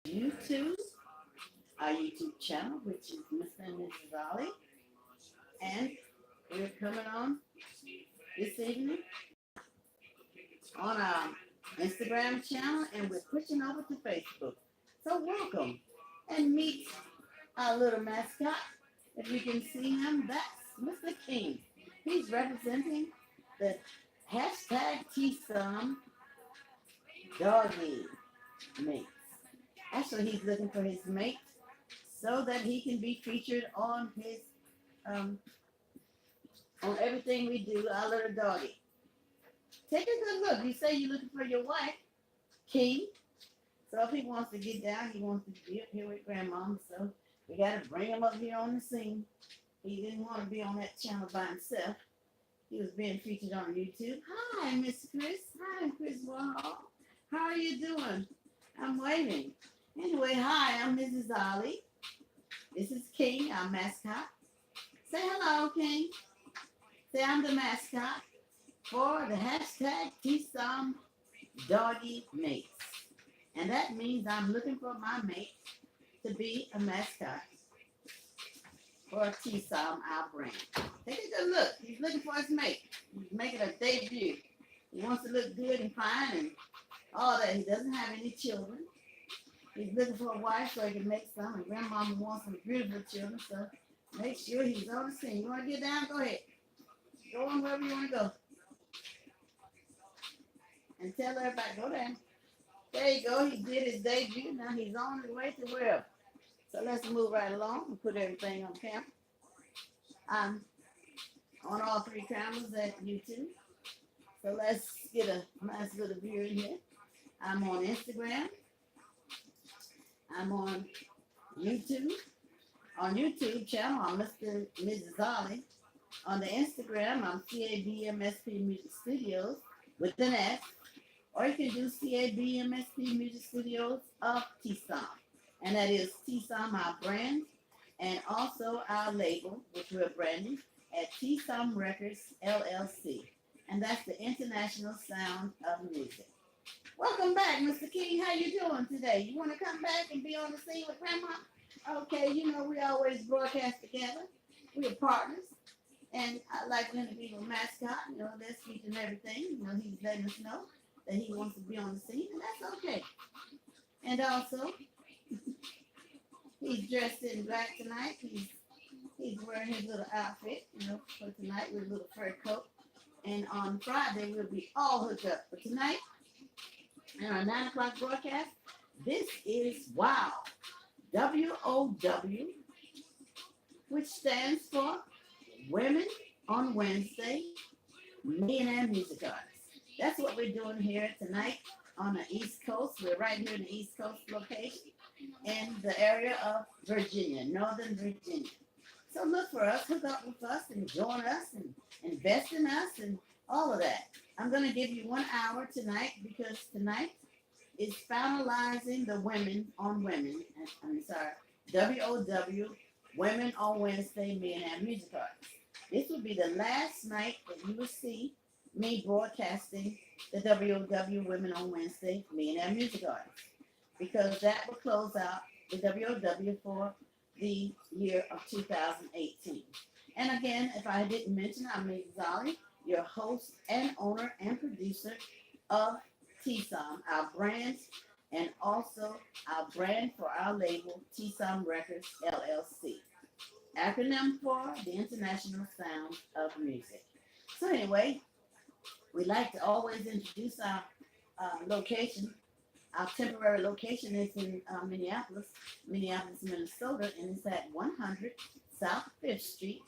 YouTube, our YouTube channel, which is Mr. and Mrs. Ollie. And we're coming on this evening on our Instagram channel, and we're pushing over to Facebook. So welcome and meet our little mascot. If you can see him, that's Mr. King. He's representing the hashtag TSOM doggy mates. Actually, he's looking for his mate so that he can be featured on his um, on everything we do, our little doggy. Take a good look. You say you're looking for your wife, King. So if he wants to get down, he wants to be up here with Grandma. So we got to bring him up here on the scene. He didn't want to be on that channel by himself. He was being featured on YouTube. Hi, Miss Chris. Hi, Chris Warhol. How are you doing? I'm waiting. Anyway, hi, I'm Mrs. Ollie. This is King, our mascot. Say hello, King. Say I'm the mascot for the hashtag TSOM Doggy Mates. And that means I'm looking for my mate to be a mascot for TSOM, our brand. Take a good look. He's looking for his mate. He's making a debut. He wants to look good and fine and all that. He doesn't have any children. He's looking for a wife so he can make some. And Grandmama wants some beautiful children, so make sure he's on the scene. You want to get down? Go ahead. Go on wherever you want to go. And tell everybody, go down. There you go. He did his debut. Now he's on his way to wherever. So let's move right along and put everything on camera. I'm on all three cameras at YouTube. So let's get a nice little view in here. I'm on Instagram. I'm on YouTube. On YouTube channel, I'm Mr. and Mrs. Ollie. On the Instagram, I'm CABMSP Music Studios with an S. Or you can do CABMSP Music Studios of TSOM. And that is TSOM, our brand, and also our label, which we're branding at TSOM Records LLC. And that's the International Sound of Music. Welcome back, Mr. King. How you doing today? You want to come back and be on the scene with Grandma? Okay, you know we always broadcast together. We're partners. And I like to interview a mascot. You know, they're speaking everything. You know, he's letting us know that he wants to be on the scene, and that's okay. And also, he's dressed in black tonight. He's wearing his little outfit, you know, for tonight with a little fur coat. And on Friday, we'll be all hooked up. But tonight, in our 9 o'clock broadcast, this is WOW. W.O.W, which stands for Women on Wednesday, Millionaire Music Artists. That's what we're doing here tonight on the East Coast. We're right here in the East Coast location in the area of Virginia, Northern Virginia. So look for us, hook up with us, and join us, and invest in us, and all of that. I'm going to give you 1 hour tonight because tonight is finalizing the Women on Women. W.O.W, Women on Wednesday, Millionaire Music Artists. This will be the last night that you will see me broadcasting the W.O.W Women on Wednesday Millionaire Music Artists, because that will close out the W.O.W for the year of 2018. And again, if I didn't mention, I'm Mrs. Ollie, your host and owner and producer of TSOM, our brand, and also our brand for our label, TSOM Records LLC. Acronym for the International Sound of Music. So anyway, we like to always introduce our location. Our temporary location is in Minneapolis, Minnesota, and it's at 100 South 5th Street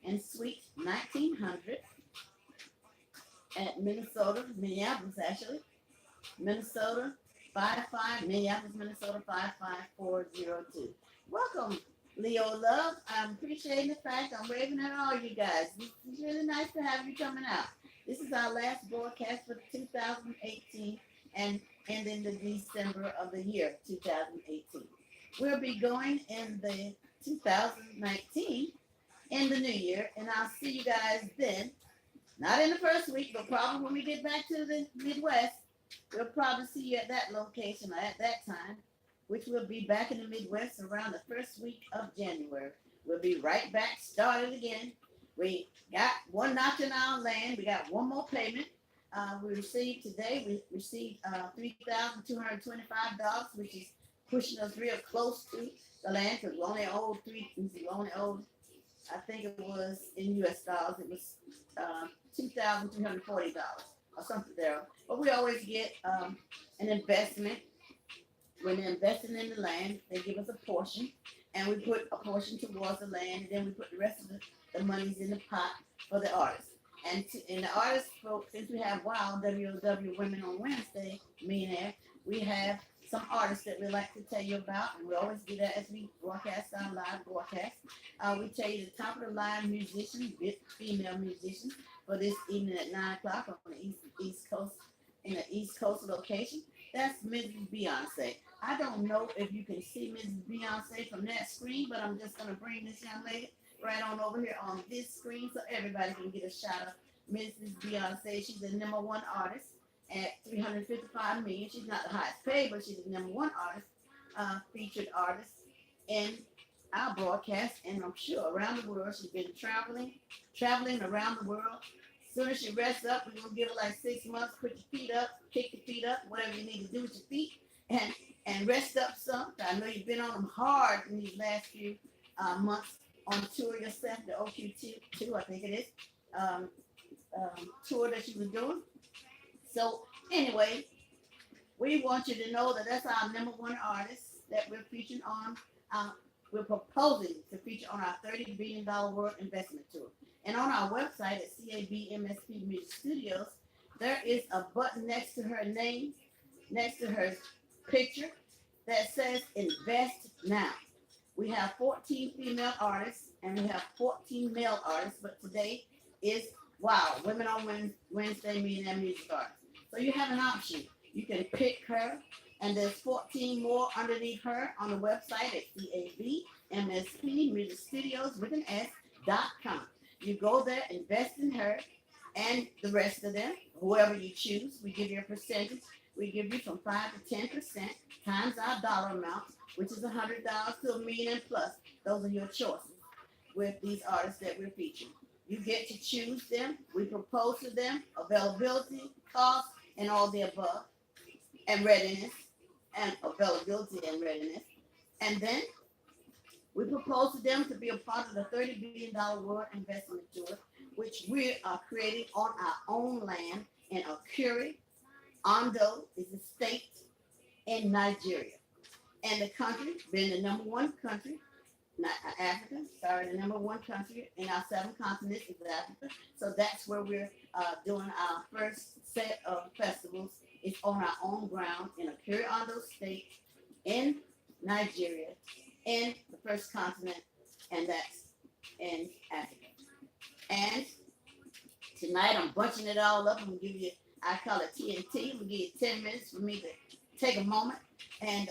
in Suite 1900 at Minneapolis actually, Minnesota 55402. Welcome, Leo Love. I'm appreciating the fact I'm waving at all you guys. It's really nice to have you coming out. This is our last broadcast for 2018 and ending the December of the year 2018. We'll be going in the 2019 in the new year, and I'll see you guys then. Not in the first week, but probably when we get back to the Midwest, we'll probably see you at that location or at that time which will be back in the Midwest around the first week of January. We'll be right back, started again. We got one notch in our land. We got one more payment. We received $3,225, which is pushing us real close to the land because we only owed, I think it was in US dollars, it was $2,340 or something there. But we always get an investment. When they're investing in the land, they give us a portion, and we put a portion towards the land, and then we put the rest of the monies in the pot for the artists. And the artists, folks, since we have W.O.W. Women on Wednesday, Millionaire, we have some artists that we like to tell you about, and we always do that as we broadcast our live broadcast. We tell you the top of the line musicians, female musicians, for this evening at 9 o'clock on the East Coast, in the East Coast location. That's Mrs. Beyonce. I don't know if you can see Mrs. Beyonce from that screen, but I'm just going to bring this young lady right on over here on this screen so everybody can get a shot of Mrs. Beyonce. She's the #1 artist at 355 million. She's not the highest paid, but she's the #1 artist, featured artist in our broadcast, and I'm sure around the world. She's been traveling around the world. As soon as she rests up, we're gonna give her like 6 months. Put your feet up, kick your feet up, whatever you need to do with your feet, and rest up some. I know you've been on them hard in these last few months on tour yourself, the OQ2, I think it is, tour that you were doing. So anyway, we want you to know that that's our #1 artist that we're featuring on. We're proposing to feature on our $30 billion World Investment Tour. And on our website at CABMSP Music Studios, there is a button next to her name, next to her picture, that says Invest Now. We have 14 female artists and we have 14 male artists, but today is W.O.W, Women on Wednesday Millionaire Music Artists. So you have an option. You can pick her, and there's 14 more underneath her on the website at CABMSP Music Studios with an S.com. You go there, invest in her, and the rest of them, whoever you choose, we give you a percentage. We give you from 5 to 10% times our dollar amount, which is $100 to $1 million and plus. Those are your choices with these artists that we're featuring. You get to choose them. We propose to them availability, cost, and all the above, and readiness, and availability and readiness. And then we propose to them to be a part of the $30 billion World Investment Tour, which we are creating on our own land in Akure. Ondo is a state in Nigeria. And the country, being the #1 country, not Africa, sorry, the #1 country in our 7 continents is Africa. So that's where we're doing our first set of festivals. It's on our own ground in Akure Ondo State in Nigeria, in the first continent, and that's in Africa. And tonight I'm bunching it all up. I'm gonna give you, I call it TNT. I'm gonna give you 10 minutes for me to take a moment, and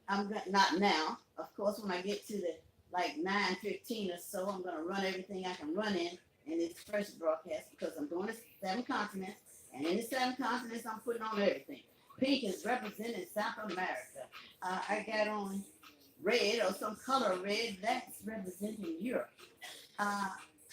I'm gonna, not now, of course, when I get to the like 9:15 or so, I'm gonna run everything I can run in this first broadcast because I'm doing the 7 continents, and in the 7 continents I'm putting on everything. Pink is representing South America. I got on red or some color red, that's representing Europe.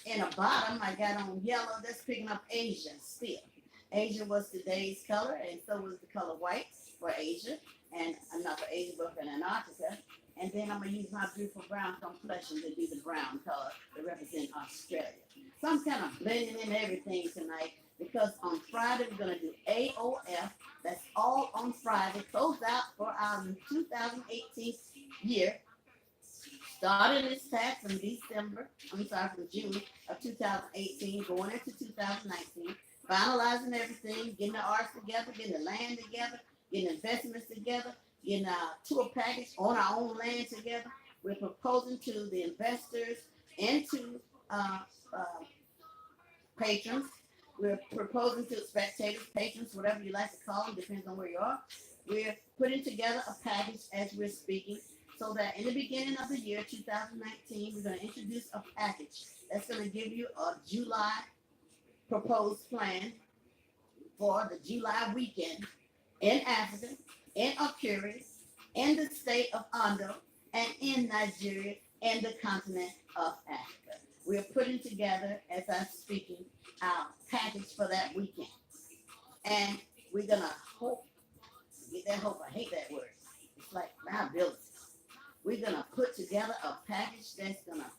In the bottom, I got on yellow, that's picking up Asia still. Asia was today's color, and so was the color white for Asia, and not for Asia, but for Antarctica. And then I'm going to use my beautiful brown complexion to do the brown color to represent Australia. So I'm kind of blending in everything tonight because on Friday we're going to do AOF. That's all on Friday. Close out for our 2018 year. Starting this tax from from June of 2018, going into 2019, finalizing everything, getting the arts together, getting the land together, getting investments together, getting our tour package on our own land together. We're proposing to the investors and to patrons. We're proposing to spectators, patrons, whatever you like to call them, depends on where you are. We're putting together a package as we're speaking so that in the beginning of the year 2019, we're going to introduce a package that's going to give you a July proposed plan for the July weekend in Africa, in Akure, in the state of Ondo, and in Nigeria, and the continent of Africa. We're putting together, as I'm speaking, our package for that weekend. And we're going to hope, get that hope, I hate that word. It's like liability. We're going to put together a package that's going to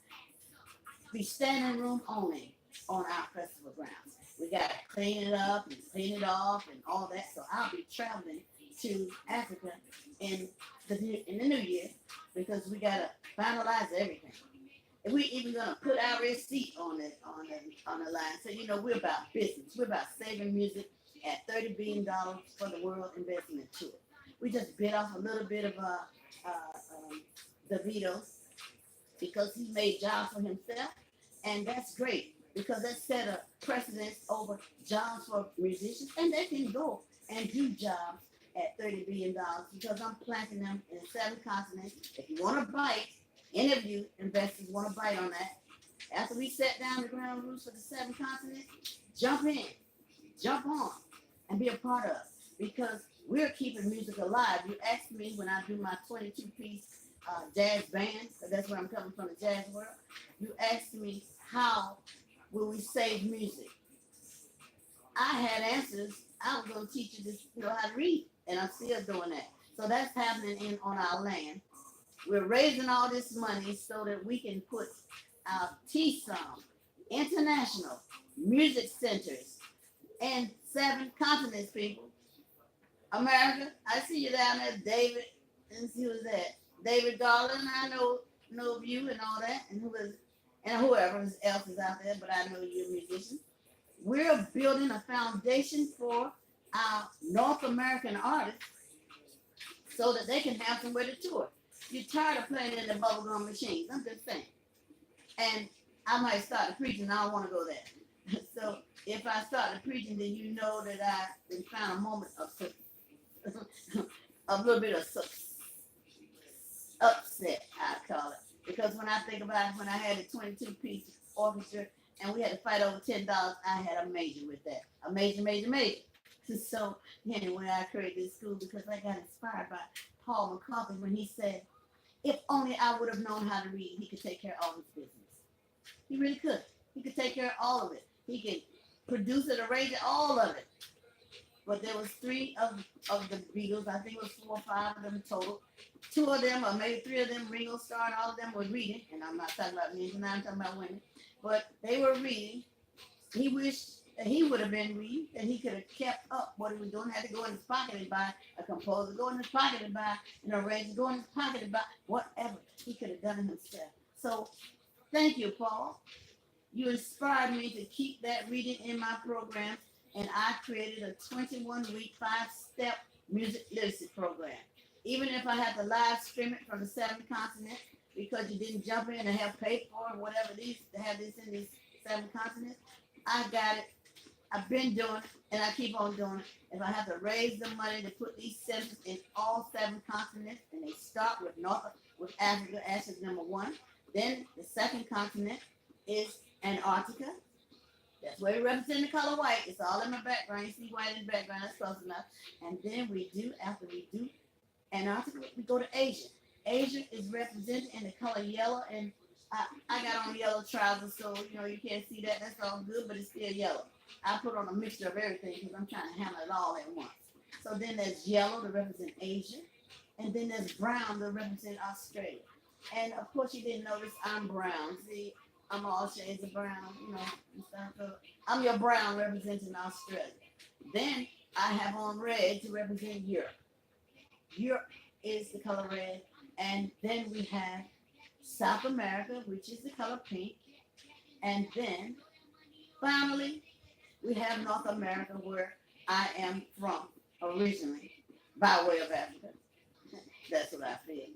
be standing room only on our festival grounds. We got to clean it up and clean it off and all that. So I'll be traveling to Africa in the new year because we got to finalize everything. And we even gonna put our receipt on it on the line. So you know we're about business. We're about saving music at $30 billion for the world investment tour. We just bit off a little bit of W.O.W because he made jobs for himself, and that's great because that set a precedence over jobs for musicians, and they can go and do jobs at $30 billion because I'm planting them in 7 continents. If you want to bite, any of you investors want to bite on that, after we set down the ground rules for the 7 continents, jump in, jump on, and be a part of it because we're keeping music alive. You asked me when I do my 22-piece jazz band, because that's where I'm coming from, the jazz world. You asked me how will we save music. I had answers. I was going to teach you how to read, and I'm still doing that. So that's happening on our land. We're raising all this money so that we can put our TSOM, international music centers, in 7 continents, people. America, I see you down there, David. Let's see who's that. David Garland, I know of you and all that, and whoever else is out there, but I know you're a musician. We're building a foundation for our North American artists so that they can have somewhere to tour. You're tired of playing in the bubblegum machines. I'm just saying. And I might start preaching. I don't want to go there. So if I start preaching, then you know that I found a moment of a little bit of upset, I call it. Because when I think about it, when I had a 22-piece orchestra and we had to fight over $10, I had a major with that. A major. So anyway, I created this school because I got inspired by Paul McCarthy when he said, if only I would have known how to read, he could take care of all his business. He really could. He could take care of all of it. He could produce it, arrange it, all of it. But there was 3 of the Beatles. I think it was 4 or 5 of them total. 2 of them, or maybe 3 of them, Ringo Starr and all of them were reading. And I'm not talking about men tonight, I'm talking about women. But they were reading. He wished that he would have been reading, that he could have kept up what he was doing, had to go in his pocket and buy a composer, go in his pocket and buy an arranger, go in his pocket and buy whatever. He could have done it himself. So thank you, Paul. You inspired me to keep that reading in my program, and I created a 21-week, 5-step music literacy program. Even if I had to live stream it from the 7 continents, because you didn't jump in and have paid for it, whatever these, to have this in these 7 continents, I got it. I've been doing it, and I keep on doing it. If I have to raise the money to put these centers in all 7 continents, and they start with Africa, Africa number 1. Then the 2nd continent is Antarctica. That's where we represent the color white. It's all in my background. You see white in the background. That's close enough. And then after we do Antarctica, we go to Asia. Asia is represented in the color yellow, and I got on yellow trousers, so you can't see that. That's all good, but it's still yellow. I put on a mixture of everything because I'm trying to handle it all at once. So then there's yellow to represent Asia, and then there's brown to represent Australia. And of course, you didn't notice I'm brown. See, I'm all shades of brown, and stuff. So I'm your brown representing Australia. Then I have on red to represent Europe. Europe is the color red. And then we have South America, which is the color pink. And then finally, we have North America, where I am from originally, by way of Africa. That's what I feel.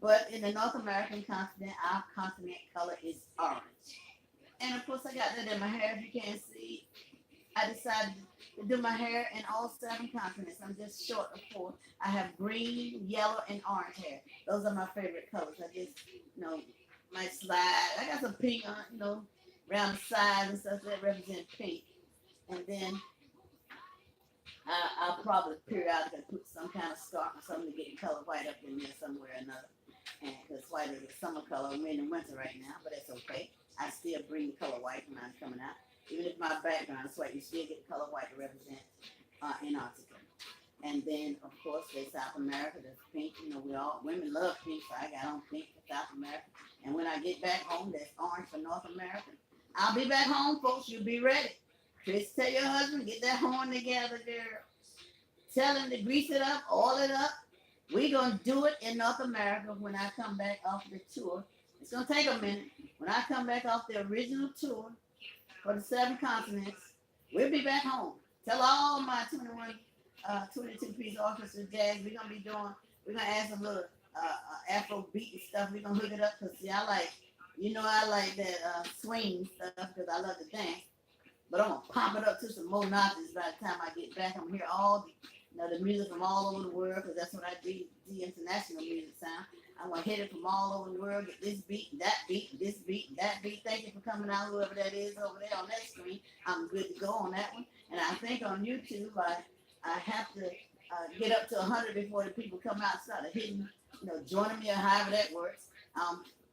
But in the North American continent, our continent color is orange. And of course, I got that in my hair. If you can't see, I decided to do my hair in all 7 continents. I'm just short of 4. I have green, yellow, and orange hair. Those are my favorite colors. I just, might slide. I got some pink on, around the sides and stuff that represent pink. And then I'll probably periodically put some kind of scarf or something to get the color white up in there somewhere or another. And because white is a summer color, we're in the winter right now, but that's okay. I still bring the color white when I'm coming out. Even if my background is white, you still get the color white to represent Antarctica. And then, of course, there's South America. There's pink. You know, women love pink, so I got on pink for South America. And when I get back home, there's orange for North America. I'll be back home, folks. You'll be ready. Chris, tell your husband, get that horn together, girl. Tell him to grease it up, oil it up. We're going to do it in North America when I come back off the tour. It's going to take a minute. When I come back off the original tour for the 7 continents, we'll be back home. Tell all my 22-piece orchestra jazz we're going to be doing. We're going to add some little Afro beat and stuff. We're going to hook it up because, see, I like that swing stuff because I love to dance. But I'm going to pop it up to some more notches by the time I get back. I'm going to hear all the music from all over the world because that's what I do, the international music sound. I'm going to hit it from all over the world, get this beat, that beat, this beat, that beat. Thank you for coming out, whoever that is over there on that screen. I'm good to go on that one. And I think on YouTube, I have to get up to 100 before the people come out and start hitting, joining me or however that works.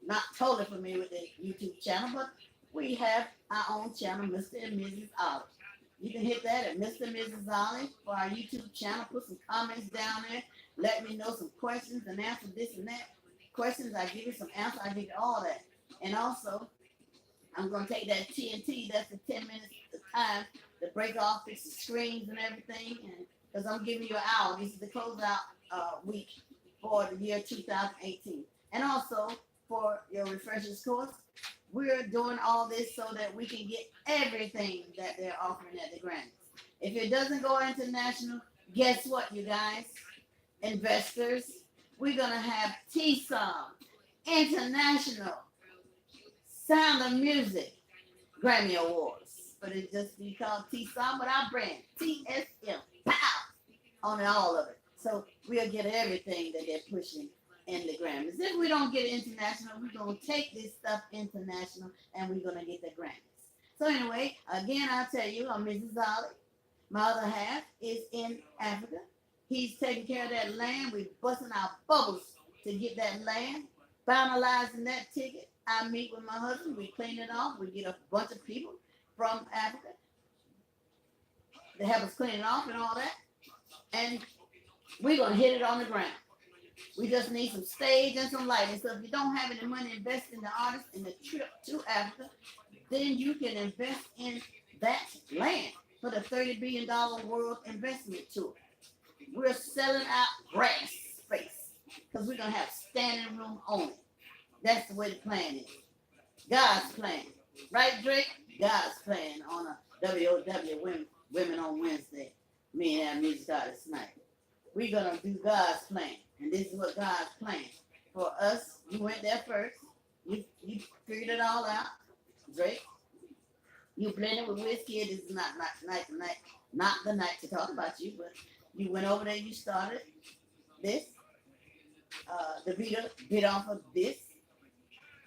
Not totally familiar with the YouTube channel, but we have our own channel, Mr. and Mrs. Olive. You can hit that at Mr. and Mrs. Olive for our YouTube channel. Put some comments down there. Let me know some questions and answer this and that. Questions, I give you some answers. I give you all that. And also, I'm going to take that TNT, that's the 10 minutes of time to break off, fix the screens and everything. And because I'm giving you an hour. This is the closeout week for the year 2018. And also, for your refreshers course, we're doing all this so that we can get everything that they're offering at the Grammys. If it doesn't go international, guess what, you guys? Investors, we're going to have TSOM, International Sound of Music Grammy Awards. But it just be called TSOM with our brand, TSM, pow, on all of it. So we'll get everything that they're pushing in the Grammys. If we don't get international, we're going to take this stuff international and we're going to get the Grammys. So anyway, again, I'll tell you, I'm Mrs. Ollie. My other half is in Africa. He's taking care of that land. We're busting our bubbles to get that land, finalizing that ticket. I meet with my husband. We clean it off. We get a bunch of people from Africa to help us clean it off and all that. And we're going to hit it on the ground. We just need some stage and some lighting. So if you don't have any money to invest in the artist and the trip to Africa, then you can invest in that land for the $30 billion World Investment Tour. We're selling out grass space because we're going to have standing room only. That's the way the plan is. God's plan. Right, Drake? God's plan on a W.O.W. Women on Wednesday. Me and that music artist tonight. We're going to do God's plan. And this is what God's plan for us. You went there first. You figured it all out. Drake. You blended with whiskey. This is not the night to talk about you, but you went over there, you started this. The Vita bid off of this.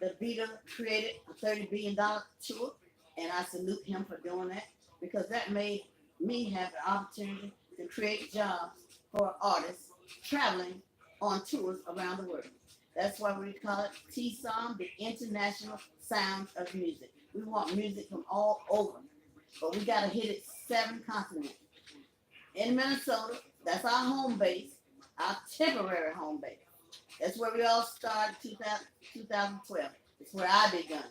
The Vita created a $30 billion tour, and I salute him for doing that because that made me have the opportunity to create jobs for artists traveling on tours around the world. That's why we call it TSOM, the International Sound of Music. We want music from all over, but we got to hit it 7 continents. In Minnesota, that's our home base, our temporary home base. That's where we all started 2012. It's where I begun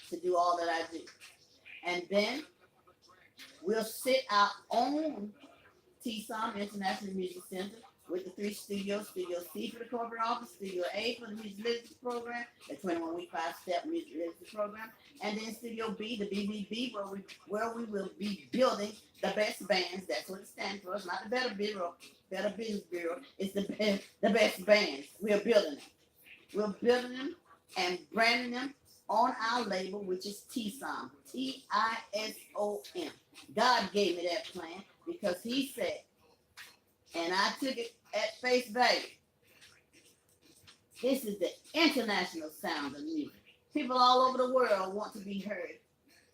to do all that I do. And then we'll sit our own TSOM International Music Center with the 3 studios, Studio C for the corporate office, Studio A for the music literacy program, the 21-week 5-step music literacy program, and then Studio B, the BBB, where we will be building the best bands. That's what it stands for. It's not the Better Business Bureau. It's the best bands. We're building them. We're building them and branding them on our label, which is TSOM, TISOM. God gave me that plan because he said, and I took it at face value. This is the international sound of music. People all over the world want to be heard.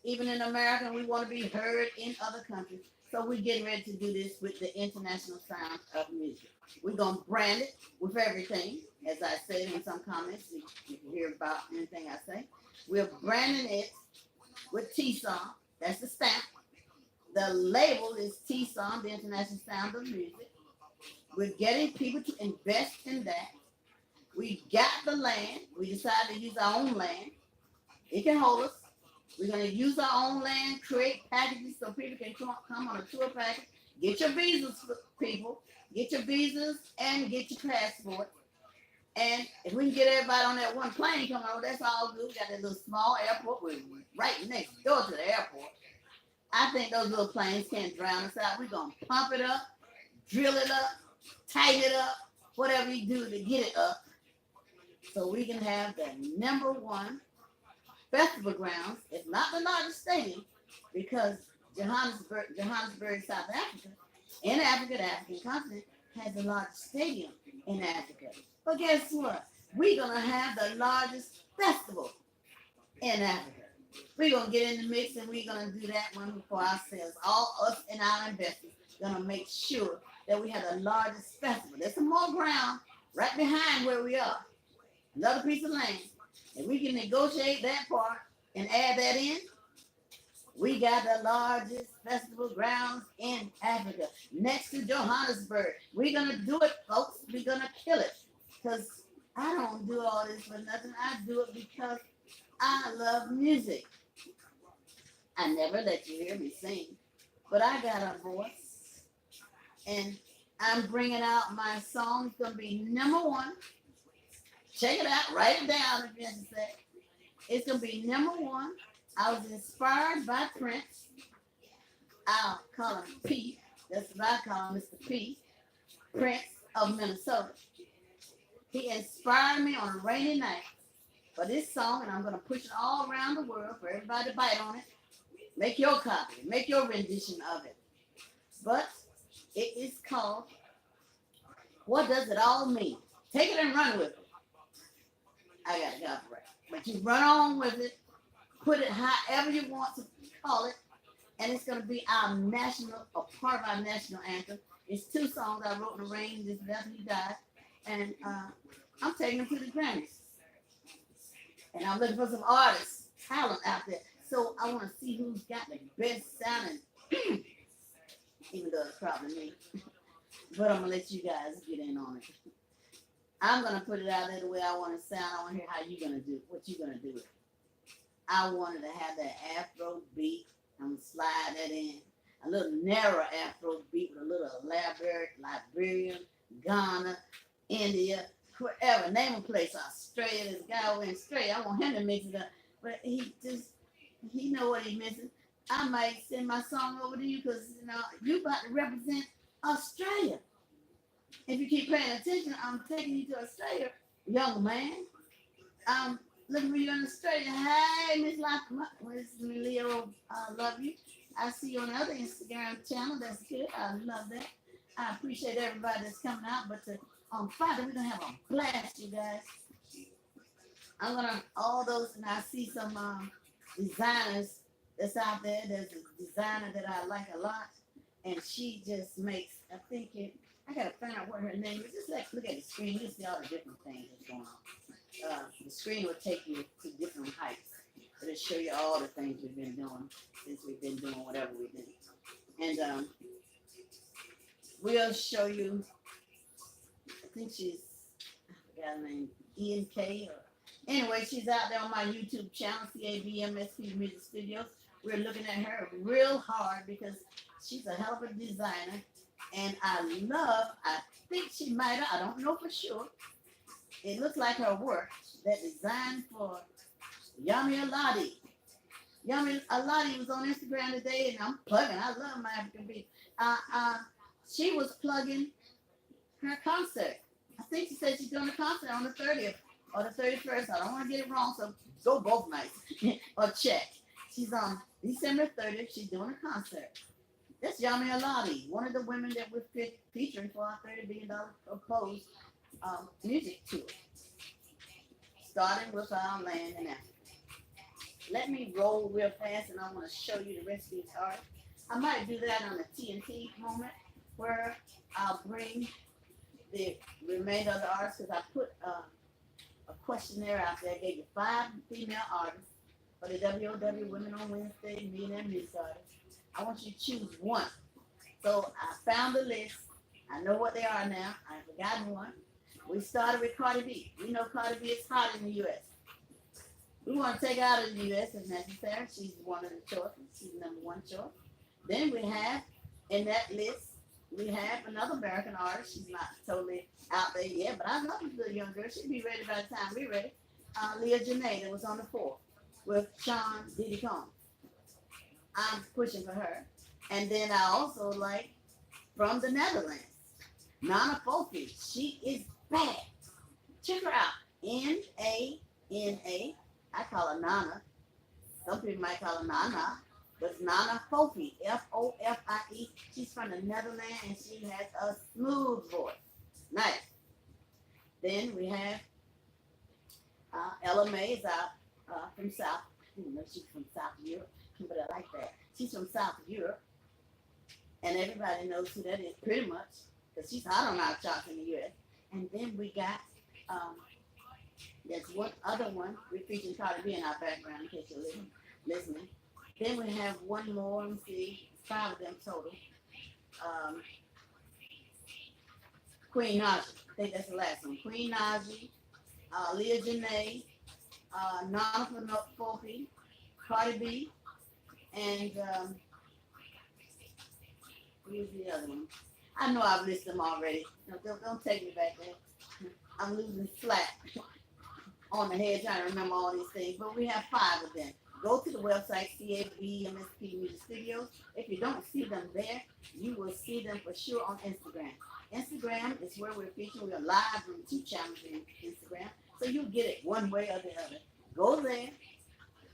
Even in America, we want to be heard in other countries. So we're getting ready to do this with the international sound of music. We're going to brand it with everything. As I said in some comments, you can hear about anything I say. We're branding it with T-Song. That's the stamp. The label is T-Song, the international sound of music. We're getting people to invest in that. We got the land. We decided to use our own land. It can hold us. We're going to use our own land, create packages so people can come on a tour package. Get your visas, people. Get your visas and get your passport. And if we can get everybody on that one plane coming over, that's all good. We got that little small airport. We're right next door to the airport. I think those little planes can't drown us out. We're going to pump it up, drill it up, tighten it up, whatever you do to get it up, so we can have the #1 festival grounds. It's not the largest stadium because Johannesburg, South Africa, in Africa, the African continent, has the largest stadium in Africa. But guess what? We're going to have the largest festival in Africa. We're going to get in the mix and we're going to do that one for ourselves. All us and our investors going to make sure that we have the largest festival. There's some more ground right behind where we are. Another piece of land. If we can negotiate that part and add that in, we got the largest festival grounds in Africa, next to Johannesburg. We're going to do it, folks. We're going to kill it. Because I don't do all this for nothing. I do it because I love music. I never let you hear me sing, but I got a voice. And I'm bringing out my song. It's going to be #1. Check it out. Write it down if necessary. It's going to be #1. I was inspired by Prince. I'll call him P. That's what I call him, Mr. P. Prince of Minnesota. He inspired me on a rainy night for this song, and I'm going to push it all around the world for everybody to bite on it. Make your copy. Make your rendition of it. But it is called What Does It All Mean? Take it and run with it. I got to copyright. But you run on with it. Put it however you want to call it. And it's going to be our national, a part of our national anthem. It's 2 songs I wrote and arranged just after he died. And I'm taking them to the Grammys. And I'm looking for some artists, talent out there. So I want to see who's got the best sounding, even though it's probably me. But I'm going to let you guys get in on it. I'm going to put it out there the way I want to sound. I want to hear how you're going to do it, what you're going to do with it. I wanted to have that Afro beat. I'm going to slide that in. A little narrow Afro beat with a little Liberian, Ghana, India, wherever. Name a place. Australia. This guy over in Australia. I want him to mix it up. But he know what he's missing. I might send my song over to you because, you about to represent Australia. If you keep paying attention, I'm taking you to Australia, young man. I'm looking for you in Australia. Hey, Miss Leo, I love you. I see you on the other Instagram channel. That's good. I love that. I appreciate everybody that's coming out. But on Friday, we're going to have a blast, you guys. I'm going to, all those, and I see some designers that's out there. There's a designer that I like a lot. And she just makes, I got to find out what her name is. Just look at the screen. You'll see all the different things that's going on. The screen will take you to different heights. It'll show you all the things we've been doing since we've been doing whatever we did. And we'll show you, I think she's, I forgot her name, E&K. Anyway, she's out there on my YouTube channel, CABMSP Music Studios. We're looking at her real hard because she's a hell of a designer. And I think she might have, I don't know for sure. It looks like her work that designed for Yami Aladi. Yami Aladi was on Instagram today, and I'm plugging. I love my African beat. She was plugging her concert. I think she said she's doing a concert on the 30th or the 31st. I don't want to get it wrong, so go both nights or check. She's on December 30th. She's doing a concert. That's Yami Aladi, one of the women that we're featuring for our $30 billion proposed music tour, starting with our land in Africa. Let me roll real fast, and I want to show you the rest of these artists. I might do that on a TNT moment where I'll bring the remainder of the artists because I put a questionnaire out there. I gave you 5 female artists for the W.O.W. Women on Wednesday Millionaire Music Artists. I want you to choose one. So I found the list. I know what they are now. I've forgotten one. We started with Cardi B. We know Cardi B is hot in the U.S. We want to take her out of the U.S. if necessary. She's one of the choices. She's number one choice. Then we have, in that list, we have another American artist. She's not totally out there yet, but I love this little young girl. She'll be ready by the time we're ready. Leah Janae, that was on the 4th, with Sean Diddy Combs. I'm pushing for her. And then I also like, from the Netherlands, Nana Fofi. She is bad. Check her out. Nana. I call her Nana. Some people might call her Nana. But it's Nana Fofi. Fofie. She's from the Netherlands and she has a smooth voice. Nice. Then we have Ella May is out from South. I didn't know she's from South Europe, but I like that. She's from South Europe. And everybody knows who that is pretty much because she's hot on our charts in the U.S. And then we got, there's one other one. We're featuring Cardi B in our background in case you're listening. Then we have one more. Let me see. 5 of them total. Queen Naji. I think that's the last one. Queen Naji, Leah Janae, Nana Fofi, Cardi B, and who's the other one? I know I've listed them already. No, don't take me back there. I'm losing slack on the head trying to remember all these things. But we have 5 of them. Go to the website, CABMSP Music Studios. If you don't see them there, you will see them for sure on Instagram. Instagram is where we're featuring. We're live on 2 channels in Instagram. So you'll get it one way or the other. Go there,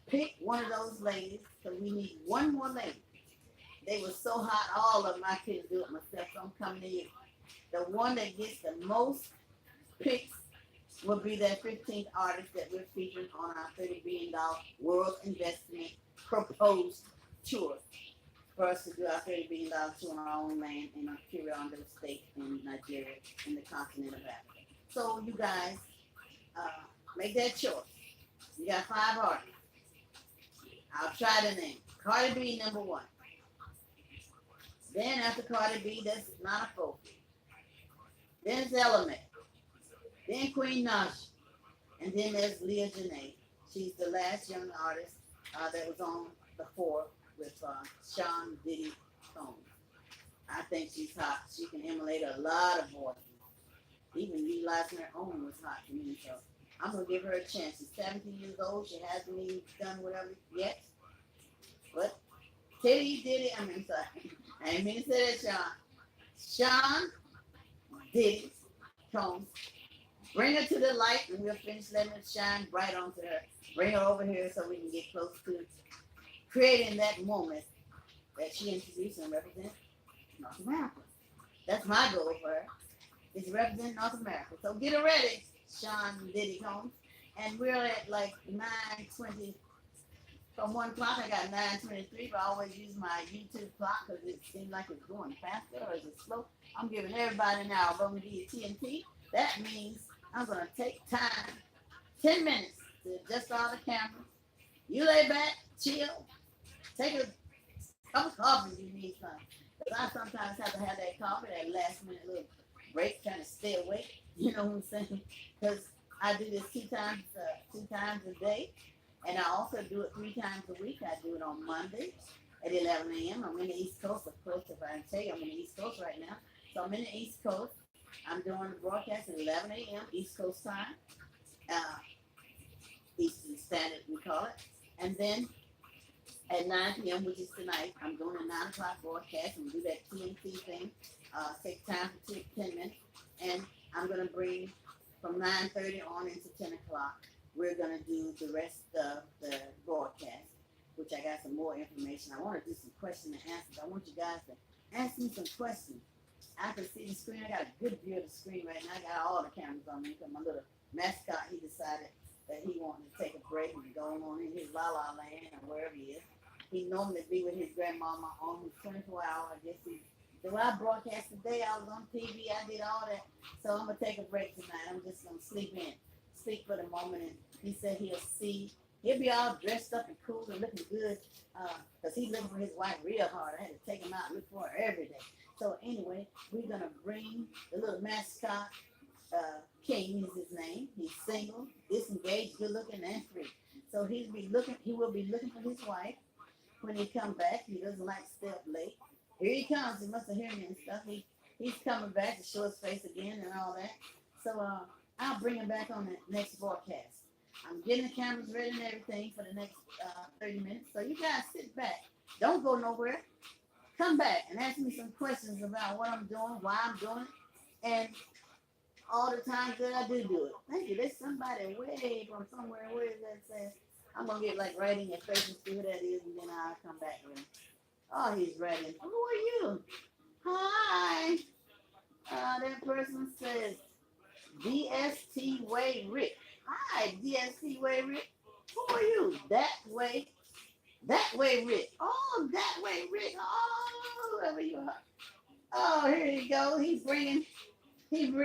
pick one of those ladies, because we need one more lady. They were so hot, all of them, I couldn't do it myself, so I'm coming to you. The one that gets the most picks will be that 15th artist that we're featuring on our $30 billion World Investment Proposed Tour. For us to do our $30 billion tour on our own land in a Kirianda state in Nigeria, in the continent of Africa. So you guys, make that choice. You got 5 artists. I'll try the name. Cardi B, number 1. Then after Cardi B, that's Nana Fofi. Then it's Ella May. Then Queen Naji. And then there's Leah Janae. She's the last young artist that was on the 4th with Sean Diddy Combs. I think she's hot. She can emulate a lot of voices. Even utilizing her own was hot to me. So I'm going to give her a chance. She's 17 years old. She hasn't even done whatever yet. But sorry. I didn't mean to say that, Sean Diddy Combs. Bring her to the light and we'll finish letting it shine bright onto her. Bring her over here so we can get close to creating that moment that she introduced and represents North America. That's my goal for her, is represent North America. So get her ready, Sean Diddy Combs. And we're at like 9:20. From 1 o'clock, I got 9:23, but I always use my YouTube clock because it seems like it's going faster or is it slow. I'm giving everybody now a bum TNT. That means I'm going to take time, 10 minutes, to adjust all the cameras. You lay back, chill, take a cup of coffee if you need some. Because I sometimes have to have that coffee, that last minute little break, trying to stay awake. You know what I'm saying? Because I do this 2 times a day. And I also do it 3 times a week. I do it on Monday at 11 a.m. I'm in the East Coast, of course, if I can tell you, I'm in the East Coast right now. So I'm in the East Coast. I'm doing the broadcast at 11 a.m. East Coast time. Eastern Standard, we call it. And then at 9 p.m., which is tonight, I'm doing a 9 o'clock broadcast and do that TNT thing. Take time for 10 minutes. And I'm going to bring from 9:30 on into 10 o'clock. We're going to do the rest of the broadcast, which I got some more information. I want to do some question and answers. I want you guys to ask me some questions. I can see the screen. I got a good view of the screen right now. I got all the cameras on me because my little mascot, he decided that he wanted to take a break and go on in his la la land or wherever he is. He normally be with his grandmama on his 24-hour. I guess so I broadcast today. I was on TV. I did all that. So I'm going to take a break tonight. I'm just going to sleep for the moment. And he said he'll be all dressed up and cool and looking good because he's looking for his wife real hard. I had to take him out and look for her every day. So anyway, we're going to bring the little mascot. King is his name. He's single, disengaged, good looking, and free. So he will be looking for his wife when he come back. He doesn't like to stay up late. Here he comes. He must have heard me and stuff. He's coming back to show his face again and all that. So I'll bring him back on the next broadcast. I'm getting the cameras ready and everything for the next 30 minutes. So you guys sit back. Don't go nowhere. Come back and ask me some questions about what I'm doing, why I'm doing it, and all the times that I do it. Thank you. There's somebody way from somewhere. Where is that saying? I'm going to get like right in your face and see who that is, and then I'll come back with him. Oh, he's writing. Who are you? Hi. That person says DST Way Rick. Hi, DST Way Rick. Who are you? That way Rick. Oh, that way Rick. Oh, whoever you are. Oh, here you go. He bring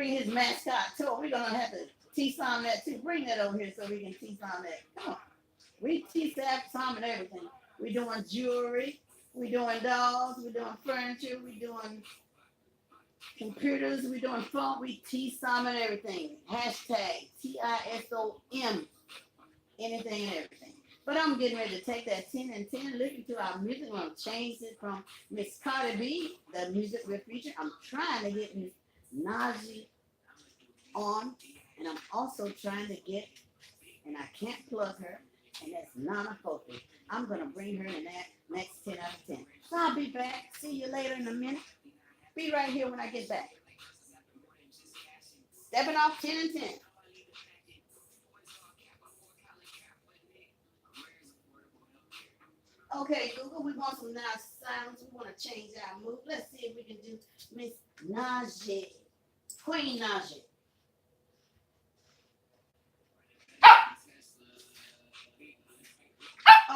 his mascot too. We're gonna have to teach Tom that too. Bring that over here so we can teach Tom that. Come on. We teach that Tom and everything. We're doing jewelry. We're doing dolls. We're doing furniture. We're doing computers. We're doing phone. We teach Tom and everything. Hashtag TISOM. Anything and everything. But I'm getting ready to take that 10 and 10, listen to our music. I'm going to change it from Miss Cardi B, the music we're featuring. I'm trying to get Miss Najee on, and I'm also trying to get, and I can't plug her, and that's Nana Fofi. I'm going to bring her in that next 10 out of 10. So I'll be back. See you later in a minute. Be right here when I get back. Stepping off 10 and 10. Okay, Google, we want some nice sounds. We want to change our mood. Let's see if we can do Miss Najee. Queen Najee.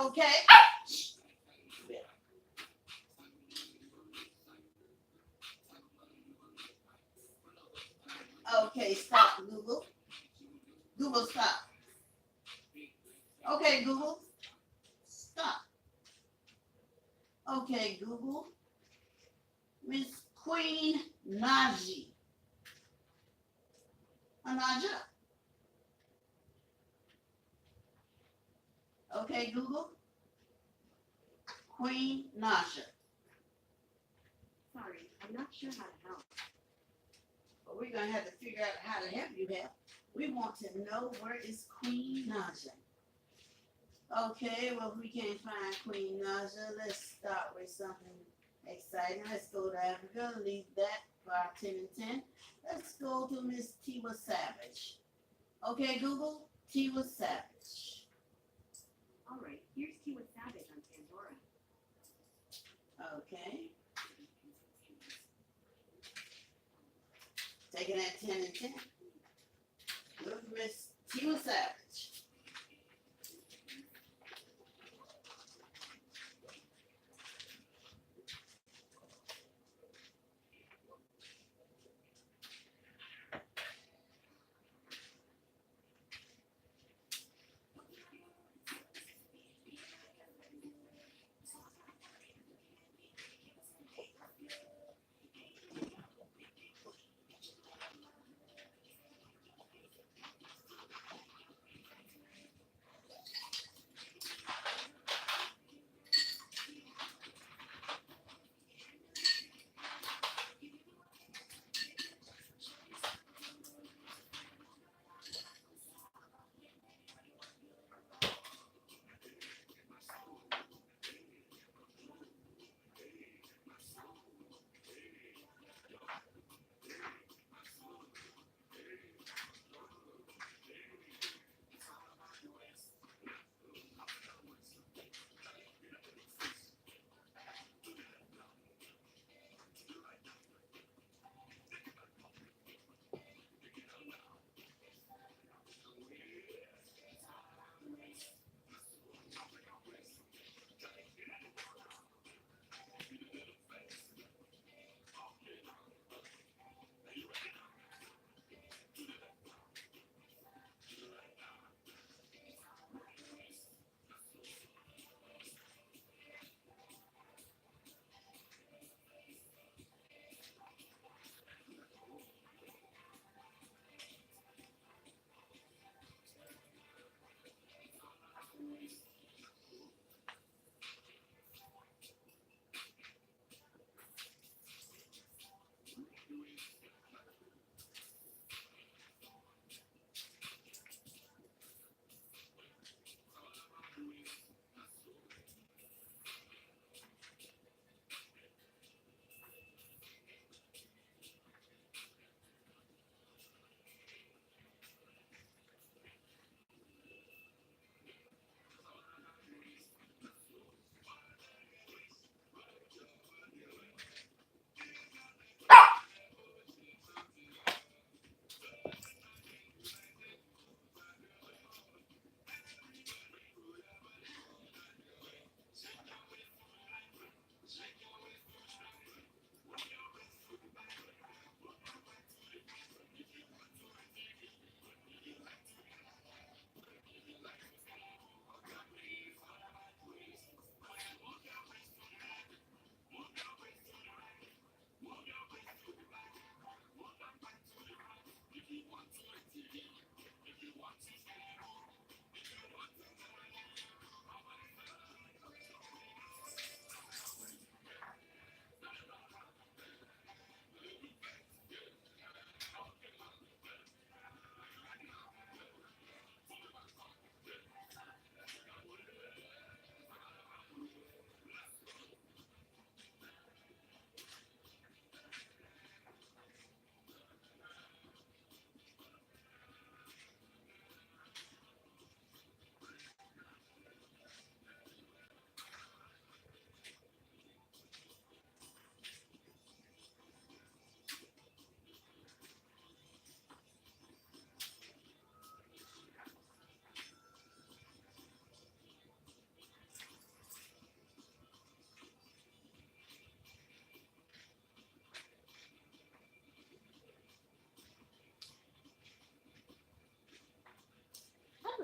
Okay. Okay, stop, Google. Google, stop. Okay, Google. Stop. Okay, Google. Miss Queen Najee. Anaja. Okay, Google. Queen Naja. Sorry, I'm not sure how to help. But we're going to have to figure out how to help you help. We want to know where is Queen Naja. Okay, well, if we can't find Queen Naja, let's start with something exciting. Let's go to Africa. Leave that for our 10 and 10. Let's go to Miss Tiwa Savage. Okay, Google, Tiwa Savage. All right, here's Tiwa Savage on Pandora. Okay. Taking that 10 and 10. Look, Miss Tiwa Savage.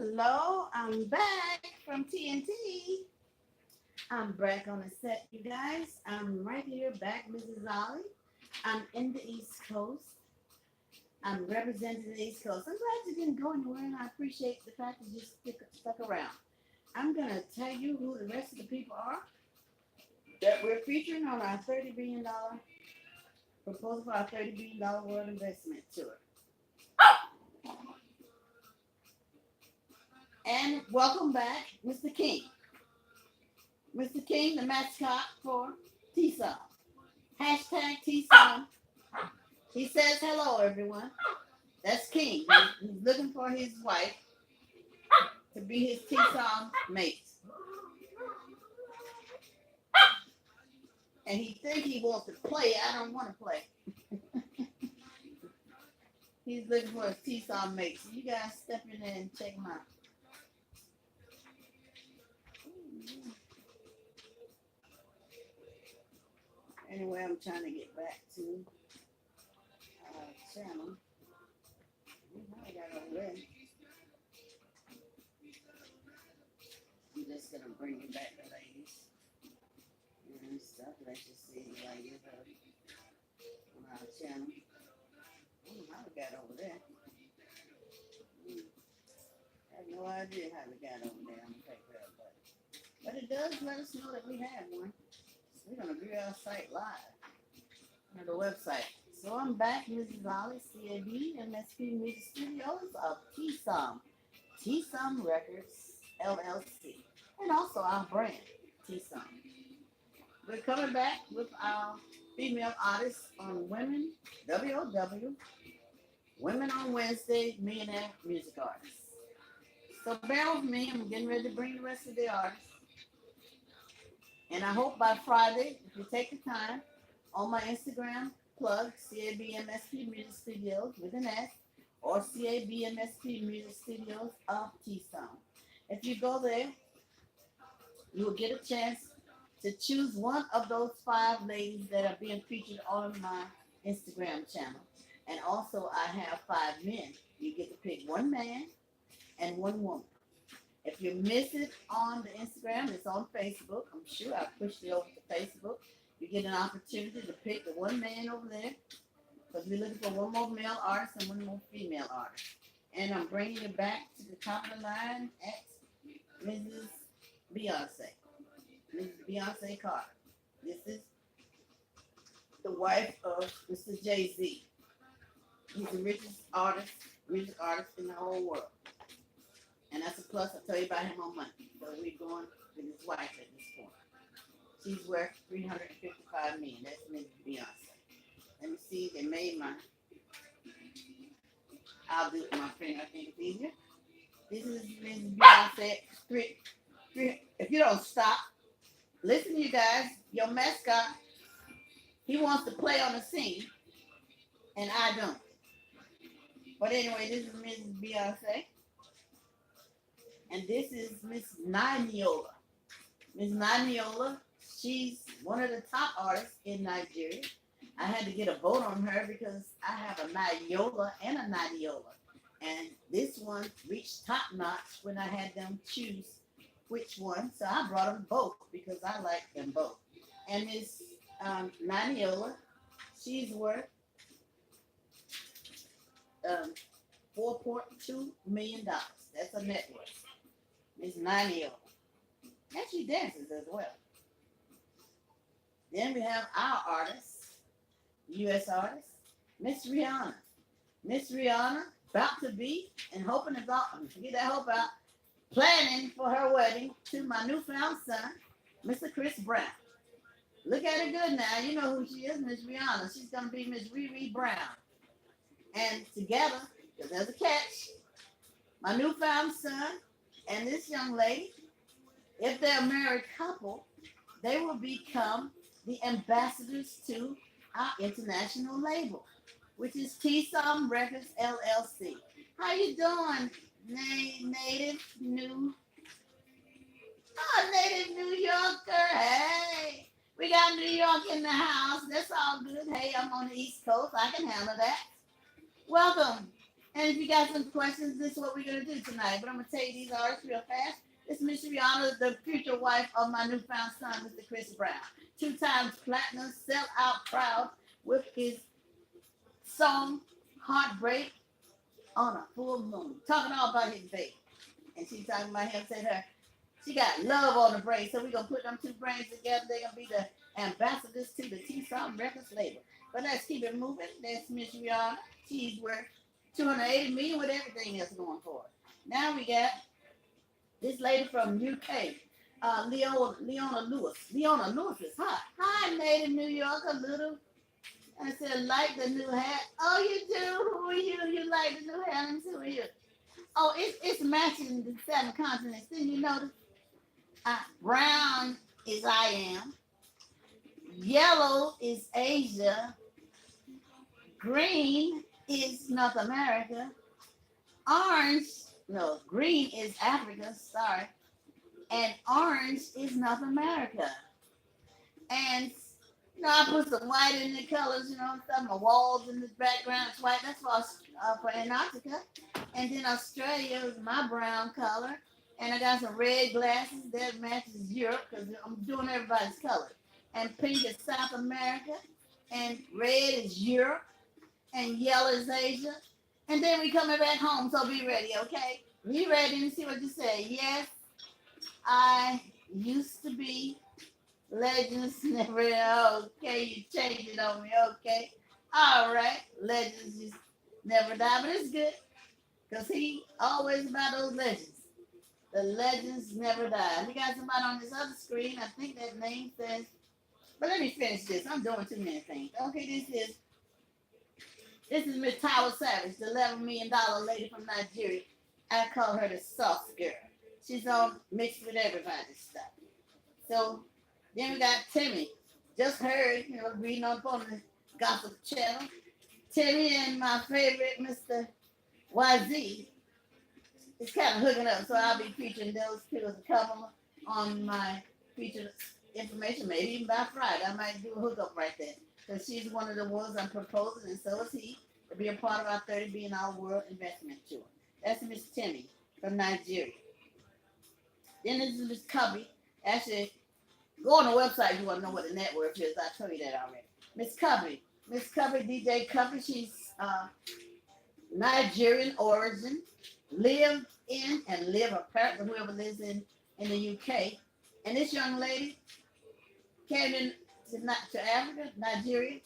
Hello, I'm back from TNT. I'm back on the set, you guys. I'm right here back, Mrs. Ollie. I'm in the East Coast. I'm representing the East Coast. I'm glad you didn't go anywhere, and I appreciate the fact that you stuck around. I'm going to tell you who the rest of the people are that we're featuring on our $30 billion proposal for our $30 billion world investment tour. And welcome back, Mr. King. Mr. King, the mascot for TSOM. Hashtag TSOM. He says hello, everyone. That's King. He's looking for his wife to be his TSOM mate. And he think he wants to play. I don't want to play. He's looking for his TSOM mate. So you guys step in there and check him out. Anyway, I'm trying to get back to our channel. I got over there. I'm just gonna bring you back, the ladies, and stuff. Let's just see like you on our channel. How we got over there? I have no idea how we got over there on the paper, but it does let us know that we have one. We're gonna view our site live on the website. So I'm back, Mrs. Ollie, CAB, MSP Media Studios of TSOM Records, LLC, and also our brand, TSOM. We're coming back with our female artists on Women, W.O.W, Women on Wednesday, Millionaire Music Artists. So bear with me, I'm getting ready to bring the rest of the artists. And I hope by Friday, if you take the time, on my Instagram, plug CABMSP Music Studios with an S, or CABMSP Music Studios of TSOM. If you go there, you will get a chance to choose one of those 5 ladies that are being featured on my Instagram channel. And also, I have 5 men. You get to pick 1 man and 1 woman. If you miss it on the Instagram, it's on Facebook. I'm sure I pushed it over to Facebook. You get an opportunity to pick the 1 man over there, because we're looking for 1 more male artist and 1 more female artist. And I'm bringing you back to the top of the line at Mrs. Beyonce, Mrs. Beyonce Carter. This is the wife of Mr. Jay-Z. He's the richest music artist in the whole world. And that's a plus. I'll tell you about him on Monday. So we're going with his wife at this point. She's worth $355 million. That's Miss Beyonce. Let me see. They made mine. I'll do it with my finger. I think it's easier. This is Miss Beyonce. If you don't stop, listen, you guys. Your mascot, he wants to play on the scene, and I don't. But anyway, this is Miss Beyonce. And this is Miss Naniola. Miss Naniola, she's one of the top artists in Nigeria. I had to get a vote on her because I have a Naniola and a Naniola. And this one reached top notch when I had them choose which one. So I brought them both because I like them both. And Miss Naniola, she's worth $4.2 million. That's a net worth. Miss Naniola. And she dances as well. Then we have our artist, U.S. artist, Miss Rihanna. Miss Rihanna, about to be, and hoping about, get that hope out, planning for her wedding to my newfound son, Mr. Chris Brown. Look at her good now. You know who she is, Miss Rihanna. She's going to be Miss Riri Brown. And together, because there's a catch, my newfound son and this young lady, if they're a married couple, they will become the ambassadors to our international label, which is TSOM Records LLC. How you doing, native New Yorker? Hey, we got New York in the house. That's all good. Hey, I'm on the East Coast. I can handle that. Welcome. And if you got some questions, this is what we're gonna do tonight. But I'm gonna tell you these artists real fast. This Miss Rihanna, the future wife of my newfound son, Mr. Chris Brown. 2 times platinum, sell out proud with his song Heartbreak on a full moon. Talking all about his baby. And she's talking about him, said her, she got love on the brain. So we're gonna put them two brains together. They're gonna be the ambassadors to the T-Song Records label. But let's keep it moving. That's Miss Rihanna. She's worth 280 million with everything that's going for it. Now we got this lady from UK, Leona Lewis. Leona Lewis is hot. Hi, native New Yorker, little. I said, like the new hat. Oh, you do? Who are you? You like the new hat? Let me see who are you. Oh, it's matching the 7 continents. Didn't you notice? Brown is I am. Yellow is Asia. Green is North America. Orange, no, green is Africa, sorry. And orange is North America. And I put some white in the colors, stuff. My walls in the background is white. That's for Antarctica. And then Australia is my brown color. And I got some red glasses that matches Europe because I'm doing everybody's color. And pink is South America. And red is Europe. And yellow is Asia. And then we coming back home, so be ready, okay? Be ready and see what you say. Yes, I used to be legends never, okay, you changed it on me, okay? All right, legends just never die, but it's good because he always about those legends. The legends never die. We got somebody on this other screen. I think that name says, but let me finish this. I'm doing too many things. Okay, this is Miss Tyler Savage, the $11 million lady from Nigeria. I call her the sauce girl. She's on mixed with everybody's stuff. So then we got Timmy. Just heard, reading up on the gossip channel. Timmy and my favorite Mr. YZ is kind of hooking up. So I'll be featuring those two as a couple on my featured information, maybe even by Friday. I might do a hookup right there. Because she's one of the ones I'm proposing, and so is he, to be a part of our $30 billion world investment tour. That's Miss Timmy from Nigeria. Then this is Miss Cubby. Actually, go on the website if you want to know what the net worth is. I told you that already. Miss Cubby, DJ Cubby, she's Nigerian origin, lived in and live apparently whoever lives in the UK. And this young lady came in to Africa, Nigeria,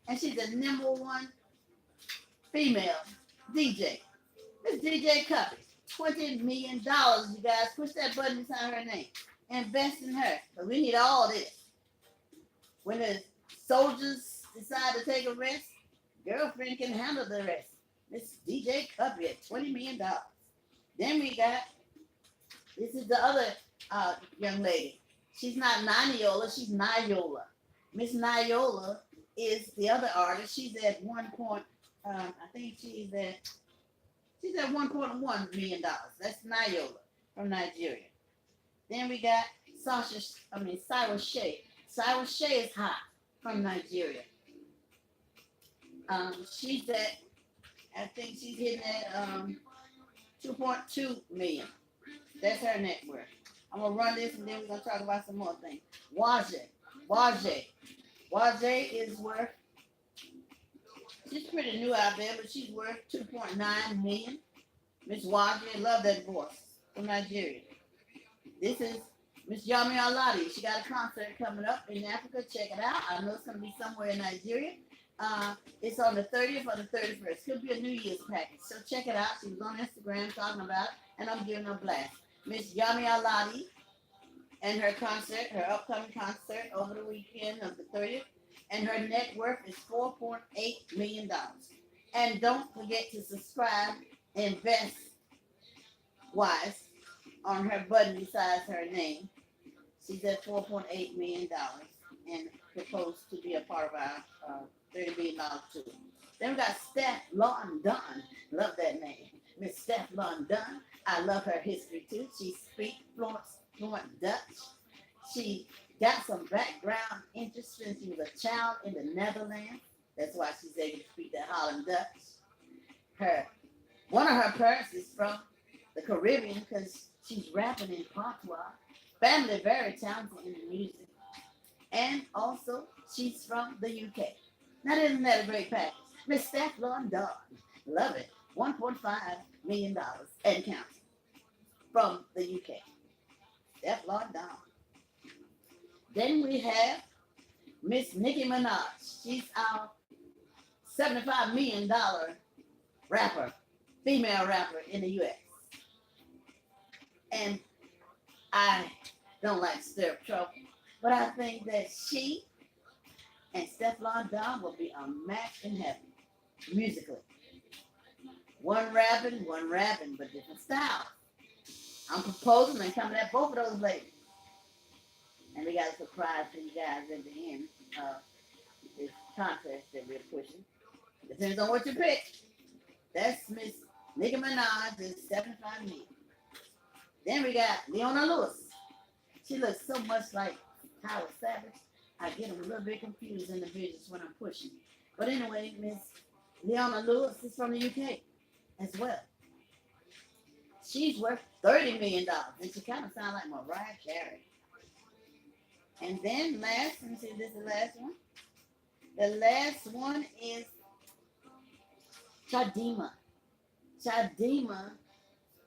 and she's the #1 female DJ. This DJ Cubby, $20 million, you guys. Push that button beside her name. Invest in her, because we need all this. When the soldiers decide to take a rest, girlfriend can handle the rest. Miss DJ Cubby at $20 million. Then we got, this is the other young lady. She's not Naniola, she's Nyola. Miss Nyola is the other artist. She's at I think she's at $1.1 million. That's Nyola from Nigeria. Then we got Cyrus Shay. Cyrus Shay is hot from Nigeria. She's at, I think she's hitting at 2.2 million. That's her net worth. I'm gonna run this and then we're gonna talk about some more things. Wajay is worth, she's pretty new out there, but she's worth 2.9 million. Miss Wajay, love that voice, from Nigeria. This is Miss Yami Aladi. She got a concert coming up in Africa. Check it out. I know it's gonna be somewhere in Nigeria. It's on the 30th or the 31st. Could be a New Year's package. So check it out. She was on Instagram talking about it, and I'm giving her a blast. Miss Yami Aladi and her concert, her upcoming concert over the weekend of the 30th, and her net worth is $4.8 million. And don't forget to subscribe, invest wise on her button besides her name. She's at $4.8 million and proposed to be a part of our $30 billion tour. Then we got Steph London. Love that name. Miss Steph London. I love her history too. She speaks fluent Dutch. She got some background interest since she was a child in the Netherlands. That's why she's able to speak that Holland Dutch. Her One of her parents is from the Caribbean because she's rapping in patois. Family very talented in the music. And also, she's from the UK. Now, isn't that a great package? Miss Stefflon Don. Love it. $1.5 million and counting from the UK. Stefflon Don. Then we have Miss Nicki Minaj. She's our $75 million rapper, female rapper in the US. And I don't like to stir up trouble, but I think that she and Stefflon Don will be a match in heaven, musically. One rapping, but different styles. I'm proposing and coming at both of those ladies. And we got a surprise for you guys at the end of this contest that we're pushing. Depends on what you pick. That's Miss Nicki Minaj is 75 million. Then we got Leona Lewis. She looks so much like Howard Savage. I get them a little bit confused in the business when I'm pushing. But anyway, Miss Leona Lewis is from the UK as well. She's worth $30 million, and she kind of sounds like Mariah Carey. And then last, let me see if this is the last one. The last one is Chadima. Chadima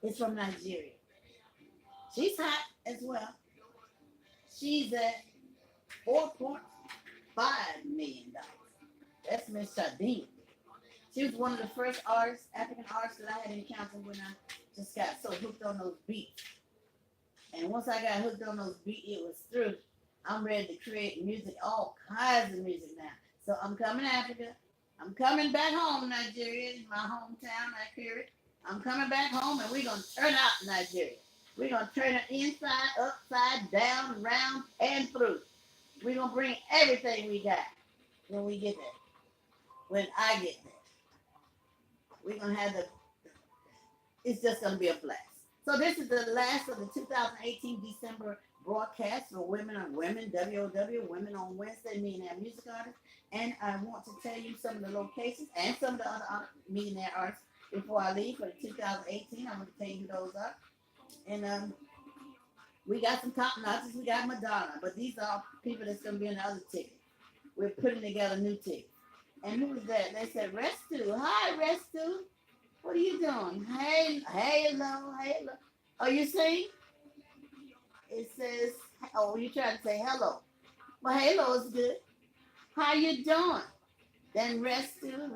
is from Nigeria. She's hot as well. She's at $4.5 million. That's Miss Chadima. She was one of the first artists, African artists that I had encountered when I just got so hooked on those beats. And once I got hooked on those beats, it was through. I'm ready to create music, all kinds of music now. So I'm coming to Africa. I'm coming back home, Nigeria, my hometown, Nigeria. I'm coming back home and we're going to turn out Nigeria. We're going to turn it inside, upside, down, round, and through. We're going to bring everything we got when we get there, when I get there. We're going to have it's just going to be a blast. So this is the last of the 2018 December broadcast for Women on Women, W.O.W, Women on Wednesday, Millionaire Music Artists. And I want to tell you some of the locations and some of the other millionaire artists before I leave for the 2018. I'm going to tell you who those are. And we got some top notches. We got Madonna, but these are people that's going to be in the other ticket. We're putting together new tickets. And who was that? They said, Restu. Hi, Restu. What are you doing? Hey, hello. Oh, you see? It says, oh, you trying to say hello. Well, hello is good. How you doing? Then Restu.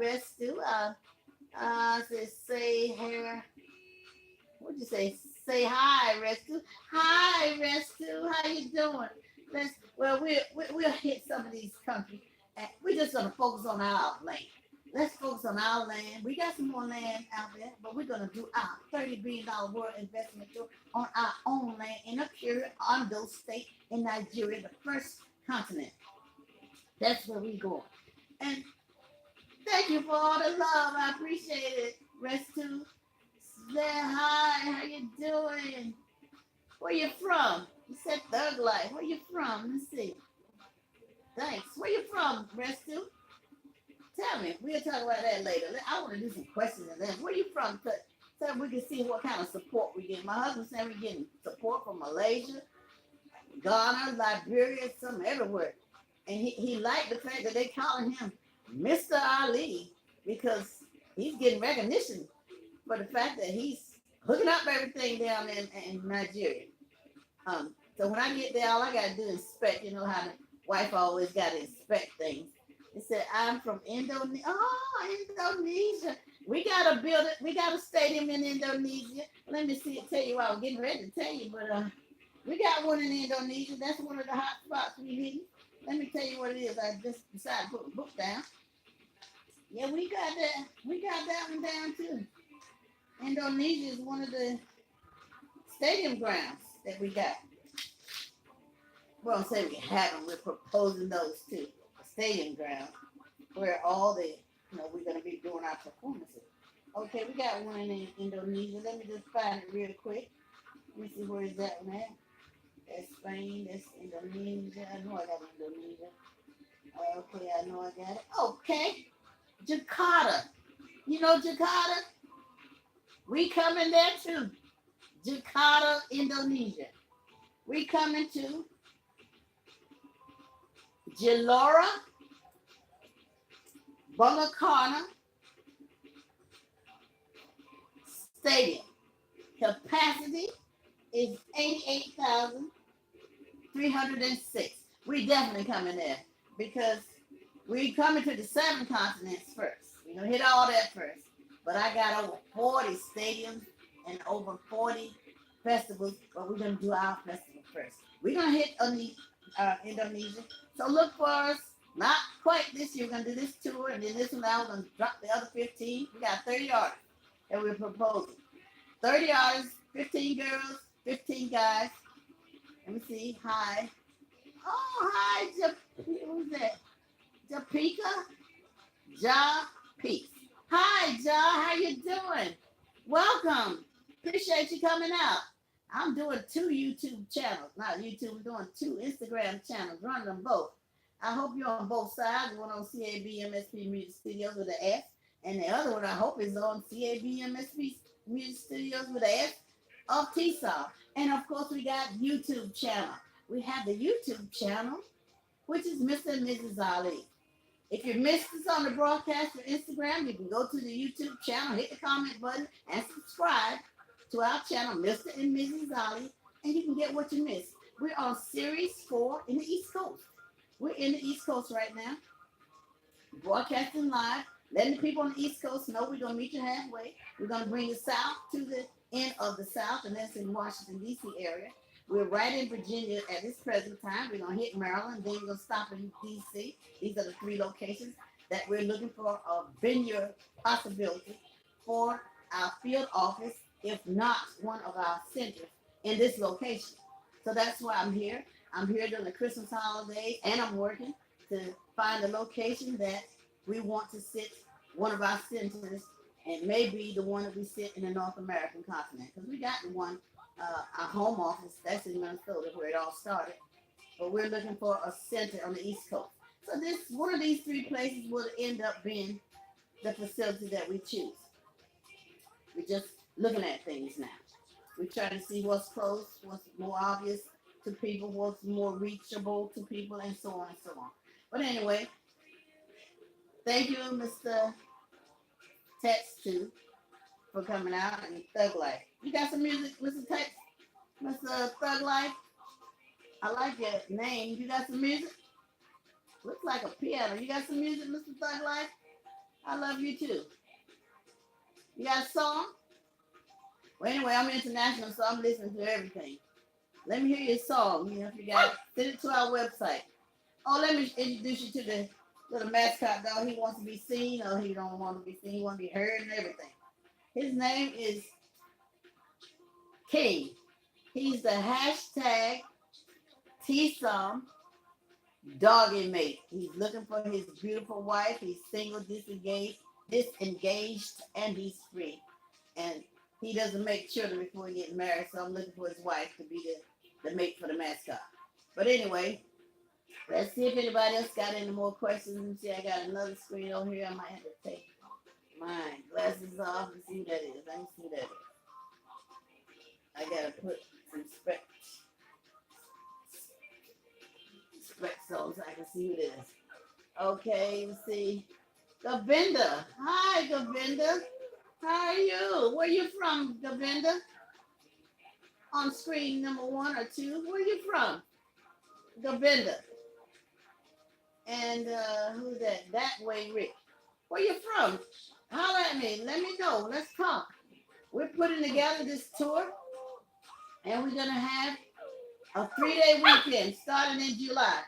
Says, say here. What'd you say? Say hi, Restu. Hi, Restu. How you doing? We'll hit some of these countries. And we're just going to focus on our land. Let's focus on our land. We got some more land out there, but we're going to do our $30 billion world investment on our own land in a pure Ondo state in Nigeria, the first continent. That's where we're going. And thank you for all the love. I appreciate it. Restu. Say hi. How you doing? Where you from? You said Thug Life. Where you from? Let's see. Thanks. Where you from, Restu? Tell me. We'll talk about that later. I want to do some questions and then. Where you from? So we can see what kind of support we get. My husband said we're getting support from Malaysia, Ghana, Liberia, some everywhere. And he liked the fact that they calling him Mr. Ali because he's getting recognition for the fact that he's hooking up everything down in Nigeria. So when I get there, all I got to do is inspect. You know how the wife always got to inspect things. It said, I'm from Indonesia. Oh, Indonesia. We got a building. We got a stadium in Indonesia. Let me see it, tell you what I was getting ready to tell you, but we got one in Indonesia. That's one of the hot spots we need. Let me tell you what it is. I just decided to put the book down. Yeah, we got that. We got that one down too. Indonesia is one of the stadium grounds that we got. We don't say we have them. We're proposing those too. Stadium ground where all the, we're going to be doing our performances. Okay, we got one in Indonesia. Let me just find it real quick. Let me see where is that one at. That's Spain. That's Indonesia. I know I got Indonesia. Okay, I know I got it. Okay. Jakarta. You know Jakarta? We coming there too. Jakarta, Indonesia. We coming to Gelora, Bulacarna Stadium. Capacity is 88,306. We definitely coming there because we coming to the 7 continents first. We're gonna hit all that first. But I got over 40 stadiums and over 40 festivals, but we're gonna do our festival first. We're gonna hit on the Indonesia. So look for us. Not quite this year. We're gonna do this tour, and then this one now we're gonna drop the other 15. We got 30 artists that we're proposing. 30 artists, 15 girls, 15 guys. Let me see. Hi. Oh, hi, who's that? Japika? Ja Peace. Hi, Ja. How you doing? Welcome. Appreciate you coming out. I'm doing 2 YouTube channels. Not YouTube. I'm doing 2 Instagram channels. Running them both. I hope you're on both sides. One on CABMSP Music Studios with an S, and the other one I hope is on CABMSP Music Studios with an S of TSOL. And of course, we got YouTube channel. We have the YouTube channel, which is Mr. and Mrs. Ali. If you missed us on the broadcast or Instagram, you can go to the YouTube channel, hit the comment button, and subscribe to our channel, Mr. and Mrs. Ali, and you can get what you missed. We're on Series 4 in the East Coast. We're in the East Coast right now, broadcasting live, letting the people on the East Coast know we're going to meet you halfway. We're going to bring the South to the end of the South, and that's in Washington, D.C. area. We're right in Virginia at this present time. We're going to hit Maryland, then we're going to stop in D.C. These are the 3 locations that we're looking for a venue possibility for our field office, if not one of our centers in this location. So that's why I'm here. I'm here during the Christmas holidays, and I'm working to find a location that we want to sit one of our centers, and maybe the one that we sit in the North American continent, because we got the one, our home office, that's in Minnesota where it all started, but we're looking for a center on the East Coast. So this one of these 3 places will end up being the facility that we choose. We're just looking at things now. We're trying to see what's close, what's more obvious to people, what's more reachable to people, and so on and so on. But anyway, thank you, Mr. Text 2, for coming out, and Thug Life. You got some music, Mr. Text? Mr. Thug Life? I like your name. You got some music? Looks like a piano. You got some music, Mr. Thug Life? I love you too. You got a song? Well, anyway, I'm international, so I'm listening to everything. Let me hear your song. You know, if you got it, send it to our website. Oh, let me introduce you to the little mascot dog. He wants to be seen, or he don't want to be seen. He wants to be heard and everything. His name is King. He's the hashtag TSOM doggy mate. He's looking for his beautiful wife. He's single, disengaged, and he's free. And he doesn't make children before he gets married, so I'm looking for his wife to be the mate for the mascot. But anyway, let's see if anybody else got any more questions. Let me see, I got another screen over here. I might have to take my glasses off and see who that is. Let me see who that is. I gotta put some specs on so I can see who it is. Okay, let's see. Govinda. Hi, Govinda. How are you? Where you from, Govinda? On screen number 1 or 2. Where you from? Govinda. And who's that? That way, Rick. Where you from? Holler at me. Let me know. Let's talk. We're putting together this tour, and we're going to have a 3-day weekend starting in July.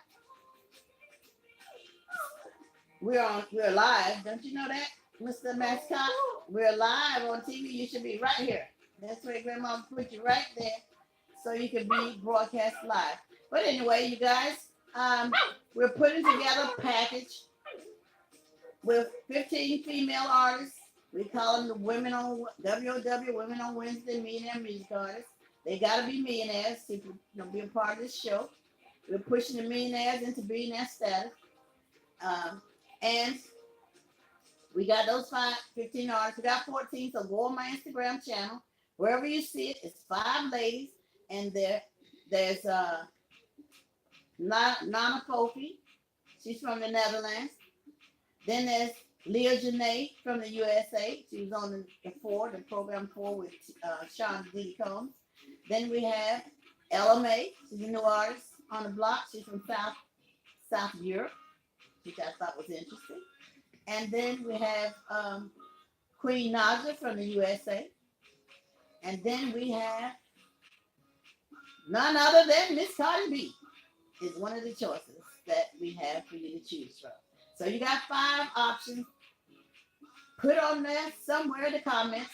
We're live. Don't you know that, Mr. Mascot? We're live on TV. You should be right here. That's where Grandma put you right there, so you can be broadcast live. But anyway, you guys, we're putting together a package with 15 female artists. We call them the Women on W.O.W, Women on Wednesday, Millionaire Music Artists. They got to be millionaires to be a part of this show. We're pushing the millionaires into billionaire status. And We got those 15 artists. We got 14, so go on my Instagram channel. Wherever you see it, it's 5 ladies, and there's Nana Kofi. She's from the Netherlands. Then there's Leah Janae from the USA. She was on the program 4 with Sean Diddy Combs. Then we have Ella May. She's a new artist on the block. She's from South Europe, which I thought was interesting. And then we have Queen Naja from the USA. And then we have none other than Miss Cardi B is one of the choices that we have for you to choose from. So you got 5 options. Put on there somewhere in the comments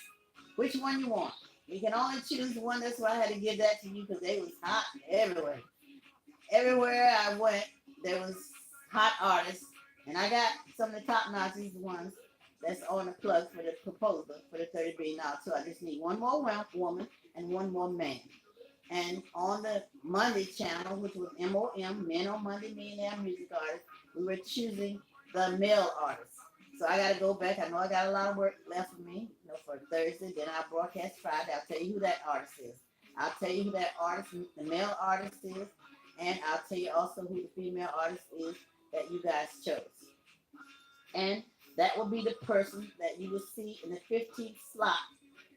which one you want. You can only choose one. That's why I had to give that to you because they was hot everywhere. Everywhere I went, there was hot artists. And I got some of the top notches ones that's on the plug for the proposal for the $30 billion. So I just need one more woman and one more man. And on the Monday channel, which was MOM, Men on Monday, Millionaire Music Artists, we were choosing the male artists. So I got to go back. I know I got a lot of work left for me, for Thursday. Then I'll broadcast Friday. I'll tell you who that artist is. I'll tell you who that artist, the male artist is. And I'll tell you also who the female artist is that you guys chose. And that will be the person that you will see in the 15th slot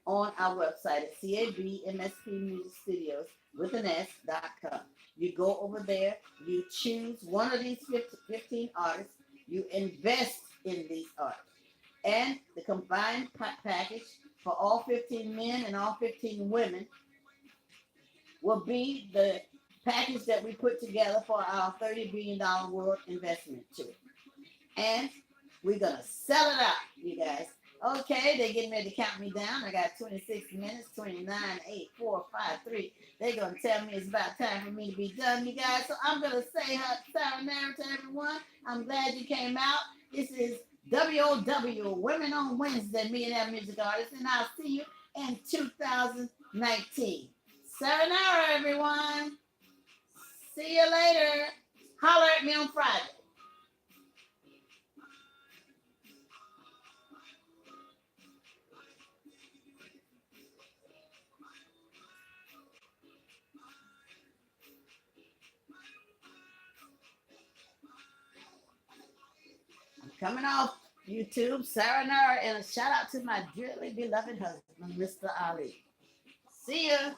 on our website at cabmsp.studios.com. You go over there, you choose one of these 15 artists, you invest in these artists. And the combined package for all 15 men and all 15 women will be the package that we put together for our $30 billion world investment tour. And we're going to sell it out, you guys. Okay, they're getting ready to count me down. I got 26 minutes, 29, 8, 4, 5, 3. They're going to tell me it's about time for me to be done, you guys. So I'm going to say sayonara to everyone. I'm glad you came out. This is W.O.W, Women on Wednesday, Millionaire Music Artists, and I'll see you in 2019. Sayonara, everyone. See you later. Holler at me on Friday. Coming off YouTube, Sayonara, and a shout out to my dearly beloved husband, Mr. Ali. See ya.